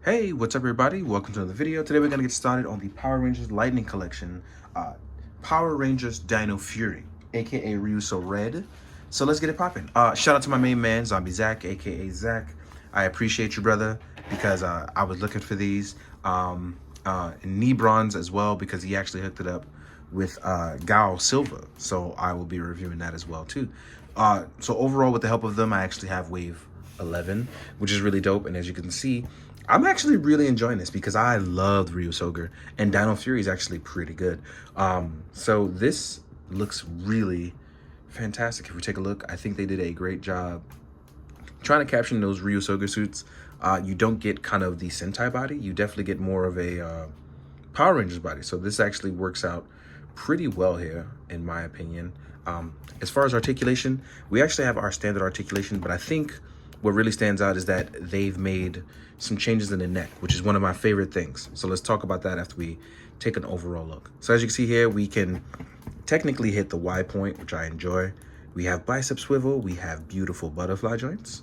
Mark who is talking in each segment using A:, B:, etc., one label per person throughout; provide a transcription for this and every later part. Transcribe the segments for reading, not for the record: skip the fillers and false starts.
A: Hey, what's up everybody? Welcome to another video. Today we're going to get started on the Power Rangers Lightning Collection, Power Rangers Dino Fury, aka Ryuso Red. So let's get it popping. Shout out to my main man, Zombie Zach, aka Zach. I appreciate you, brother, because I was looking for these. Knee bronze as well, because he actually hooked it up with Gal Silva. So I will be reviewing that as well too. So overall, with the help of them, I actually have Wave 11, which is really dope. And as you can see, I'm actually really enjoying this because I loved Ryusoger, and Dino Fury is actually pretty good. So this looks really fantastic. If we take a look, I think they did a great job trying to caption those Ryusoger suits. You don't get kind of the Sentai body. You definitely get more of a Power Rangers body. So this actually works out pretty well here, in my opinion. As far as articulation, we actually have our standard articulation, but I think what really stands out is that they've made some changes in the neck, which is one of my favorite things. So let's talk about that after we take an overall look. So as you can see here, we can technically hit the Y point, which I enjoy. We have bicep swivel. We have beautiful butterfly joints,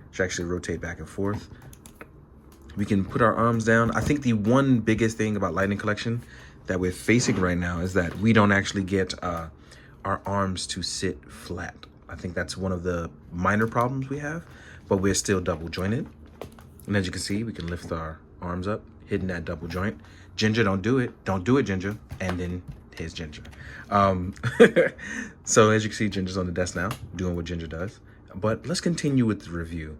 A: which actually rotate back and forth. We can put our arms down. I think the one biggest thing about Lightning Collection that we're facing right now is that we don't actually get our arms to sit flat. I think that's one of the minor problems we have, but we're still double jointed. And as you can see, we can lift our arms up, hitting that double joint. Ginger, don't do it. Don't do it, Ginger. And then here's Ginger. So as you can see, Ginger's on the desk now, doing what Ginger does. But let's continue with the review.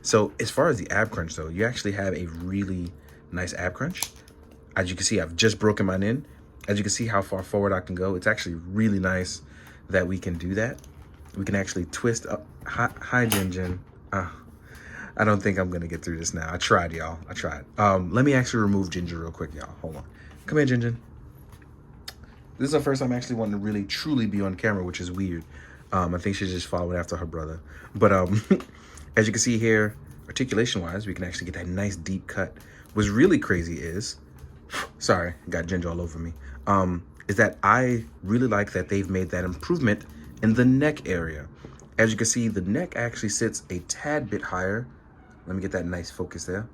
A: So as far as the ab crunch, though, you actually have a really nice ab crunch. As you can see, I've just broken mine in. As you can see how far forward I can go, it's actually really nice that we can do that. We can actually twist up. Hi, Ginger. I don't think I'm gonna get through this now. I tried, y'all. I tried. Let me actually remove Ginger real quick, y'all. Hold on. Come here, Ginger. This is the first time I actually wanting to really truly be on camera, which is weird. I think she's just following after her brother. But as you can see here, articulation-wise, we can actually get that nice deep cut. What's really crazy is, sorry, got Ginger all over me, is that I really like that they've made that improvement in the neck area. As you can see, the neck actually sits a tad bit higher. Let me get that nice focus there.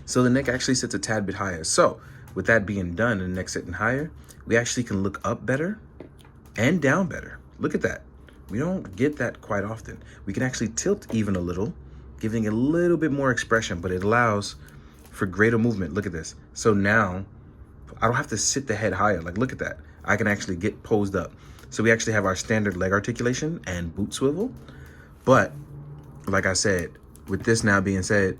A: So the neck actually sits a tad bit higher. So with that being done and the neck sitting higher, we actually can look up better and down better. Look at that. We don't get that quite often. We can actually tilt even a little, giving a little bit more expression, but it allows for greater movement. Look at this. So now I don't have to sit the head higher. Like, look at that. I can actually get posed up. So we actually have our standard leg articulation and boot swivel. But like I said, with this now being said,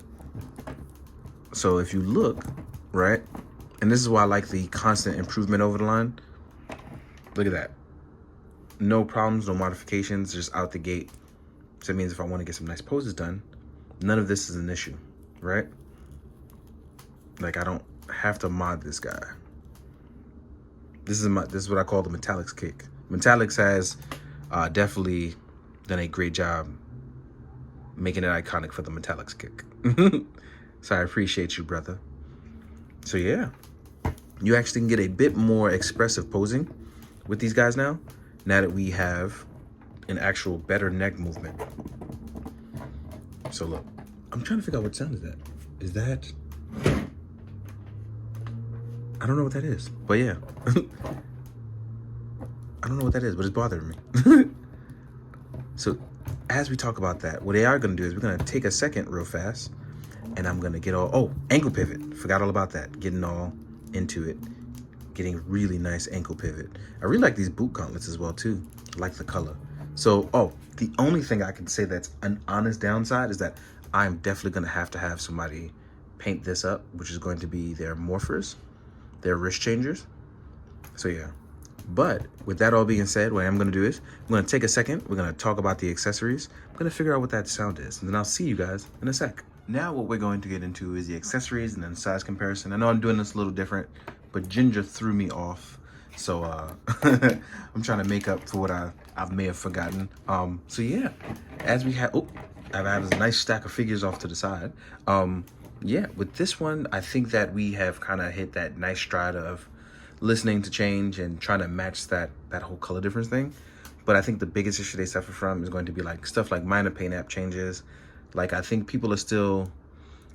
A: so if you look, right, and this is why I like the constant improvement over the line. Look at that. No problems, no modifications, just out the gate. So that means if I want to get some nice poses done, none of this is an issue, right? Like, I don't have to mod this guy. This is what I call the Metallics kick. Metallics has definitely done a great job making it iconic for the Metallics kick. So I appreciate you, brother. So yeah, you actually can get a bit more expressive posing with these guys now that we have an actual better neck movement. So look, I'm trying to figure out what sound is that. Is that? I don't know what that is, but yeah. I don't know what that is, but it's bothering me. So as we talk about that, what they are gonna do is we're gonna take a second real fast, and I'm gonna get all, ankle pivot. Forgot all about that. Getting all into it. Getting really nice ankle pivot. I really like these boot gauntlets as well too. I like the color. So, the only thing I can say that's an honest downside is that I'm definitely gonna have to have somebody paint this up, which is going to be their morphers, their wrist changers. So yeah. But with that all being said, what I'm gonna do is I'm gonna take a second. We're gonna talk about the accessories. I'm gonna figure out what that sound is, and then I'll see you guys in a sec. Now what we're going to get into is the accessories and then size comparison. I know I'm doing this a little different, but Ginger threw me off. So I'm trying to make up for what I may have forgotten. So yeah, as we have, I've added a nice stack of figures off to the side. Yeah, with this one, I think that we have kind of hit that nice stride of listening to change and trying to match that whole color difference thing. But I think the biggest issue they suffer from is going to be like stuff like minor paint app changes. Like, I think people are still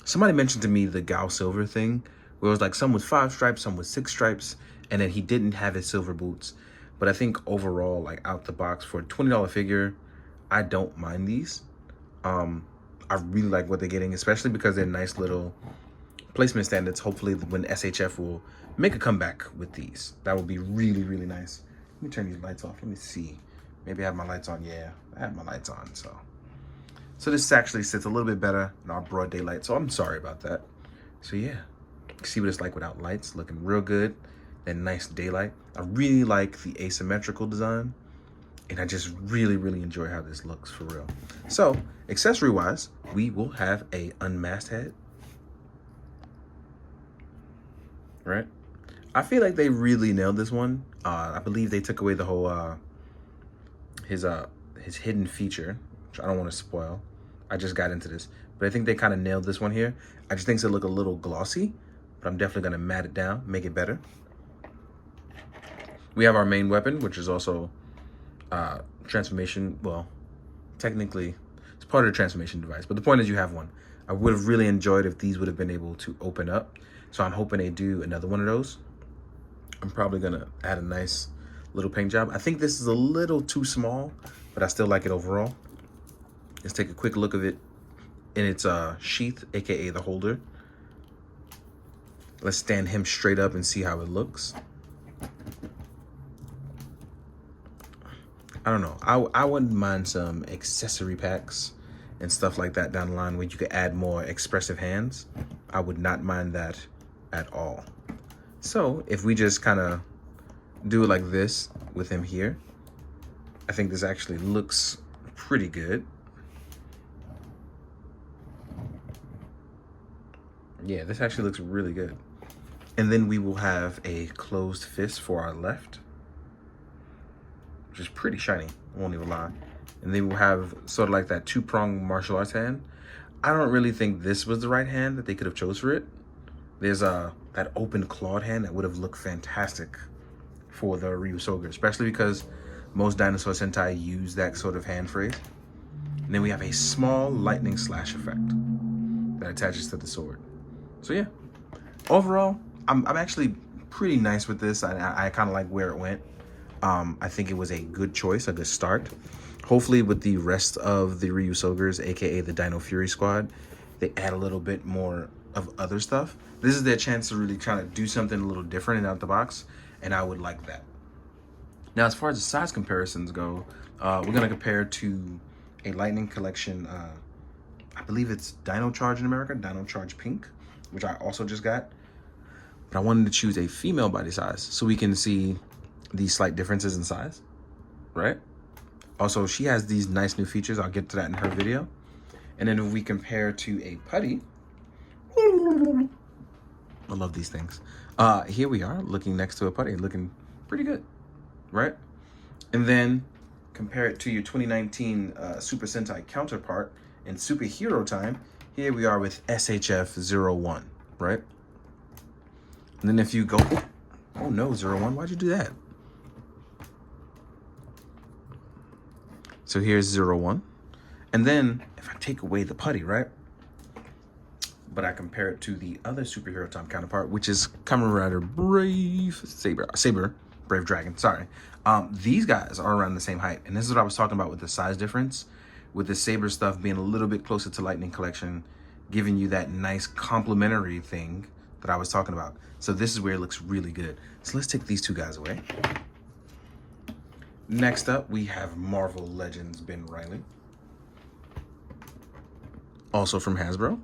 A: somebody mentioned to me the Gal Silver thing, where it was like some with 5 stripes, some with 6 stripes, and then he didn't have his silver boots. But I think overall, like out the box for a $20 figure, I don't mind these. I really like what they're getting, especially because they're nice little placement standards. Hopefully when SHF will make a comeback with these, that would be really, really nice. Let me turn these lights off. Let me see. Maybe I have my lights on. Yeah, I have my lights on. So this actually sits a little bit better in our broad daylight. So I'm sorry about that. So yeah, see what it's like without lights. Looking real good. And nice daylight. I really like the asymmetrical design. And I just really, really enjoy how this looks for real. So accessory wise, we will have a unmasked head. Right? I feel like they really nailed this one. I believe they took away the whole his hidden feature, which I don't want to spoil. I just got into this, but I think they kind of nailed this one here. I just think it look a little glossy, but I'm definitely gonna matte it down, make it better. We have our main weapon, which is also transformation. Well, technically, it's part of the transformation device, but the point is you have one. I would have really enjoyed if these would have been able to open up, so I'm hoping they do another one of those. I'm probably gonna add a nice little paint job. I think this is a little too small, but I still like it overall. Let's take a quick look of it in its sheath, aka the holder. Let's stand him straight up and see how it looks. I don't know. I wouldn't mind some accessory packs and stuff like that down the line where you could add more expressive hands. I would not mind that at all. So if we just kind of do it like this with him here, I think this actually looks pretty good. Yeah, this actually looks really good. And then we will have a closed fist for our left, which is pretty shiny, I won't even lie. And then we'll have sort of like that 2-pronged martial arts hand. I don't really think this was the right hand that they could have chose for it. There's that open clawed hand that would have looked fantastic for the Ryusoger, especially because most Dinosaur Sentai use that sort of hand phrase. And then we have a small lightning slash effect that attaches to the sword. So yeah, overall, I'm actually pretty nice with this. I kind of like where it went. I think it was a good choice, a good start. Hopefully with the rest of the Ryusogers, aka the Dino Fury Squad, they add a little bit more of other stuff. This is their chance to really try to do something a little different and out the box, and I would like that. Now, as far as the size comparisons go, we're gonna compare to a Lightning Collection, I believe it's Dino Charge in America, Dino Charge Pink, which I also just got. But I wanted to choose a female body size so we can see these slight differences in size, right? Also, she has these nice new features. I'll get to that in her video. And then if we compare to a putty, I love these things. Here we are looking next to a putty, looking pretty good, right? And then compare it to your 2019 Super Sentai counterpart in Superhero Time. Here we are with SHF-01, right? And then if you go, oh no, 01, why'd you do that? So here's 01. And then if I take away the putty, right? But I compare it to the other Superhero Time counterpart, which is Kamen Rider Brave Saber, Brave Dragon, sorry. These guys are around the same height. And this is what I was talking about with the size difference, with the Saber stuff being a little bit closer to Lightning Collection, giving you that nice complementary thing that I was talking about. So this is where it looks really good. So let's take these two guys away. Next up, we have Marvel Legends Ben Reilly. Also from Hasbro.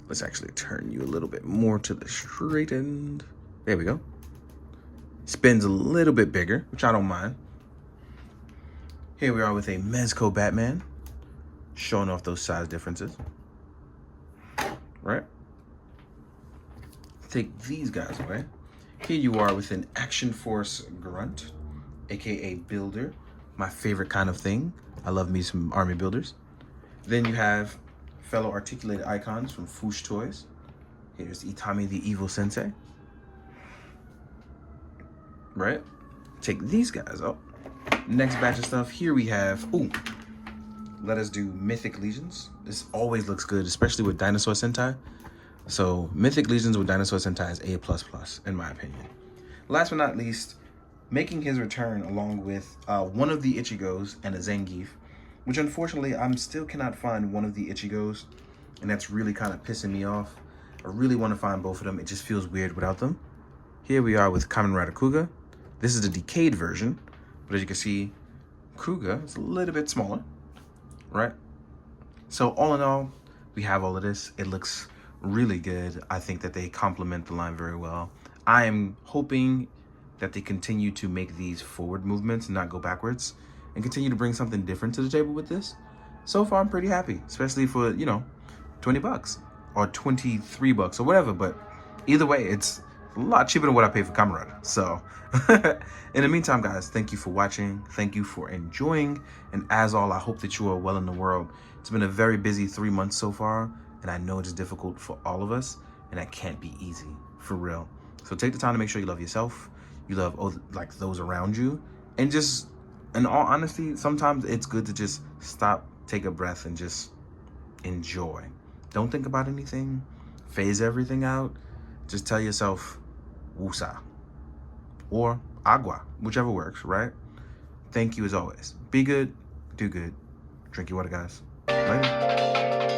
A: Let's actually turn you a little bit more to the straight end. There we go. Spins a little bit bigger, which I don't mind. Here we are with a Mezco Batman, showing off those size differences. Right? Take these guys away. Here you are with an Action Force Grunt, aka Builder, my favorite kind of thing. I love me some army builders. Then you have fellow articulated icons from Foosh Toys. Here's Itami the Evil Sensei. Right? Take these guys up. Next batch of stuff. Here we have, ooh, let us do Mythic Legions. This always looks good, especially with Dinosaur Sentai. So Mythic Legions with Dinosaur Sentai is A++, in my opinion. Last but not least, making his return along with one of the Ichigos and a Zangief, which unfortunately I still cannot find one of the Ichigos, and that's really kind of pissing me off. I really want to find both of them. It just feels weird without them. Here we are with Kamen Rider Cougar. This is the decayed version, but as you can see, Cougar is a little bit smaller, right? So all in all, we have all of this. It looks really good. I think that they complement the line very well. I am hoping that they continue to make these forward movements and not go backwards, and continue to bring something different to the table with this. So far, I'm pretty happy, especially for, you know, $20 or $23 or whatever. But either way, it's a lot cheaper than what I paid for Kamen Rider. So in the meantime, guys, thank you for watching. Thank you for enjoying. And as all, I hope that you are well in the world. It's been a very busy 3 months so far, and I know it's difficult for all of us, and that can't be easy, for real. So take the time to make sure you love yourself, you love like those around you, and just, in all honesty, sometimes it's good to just stop, take a breath, and just enjoy. Don't think about anything, phase everything out. Just tell yourself, woosah, or agua, whichever works, right? Thank you as always. Be good, do good, drink your water, guys. Later.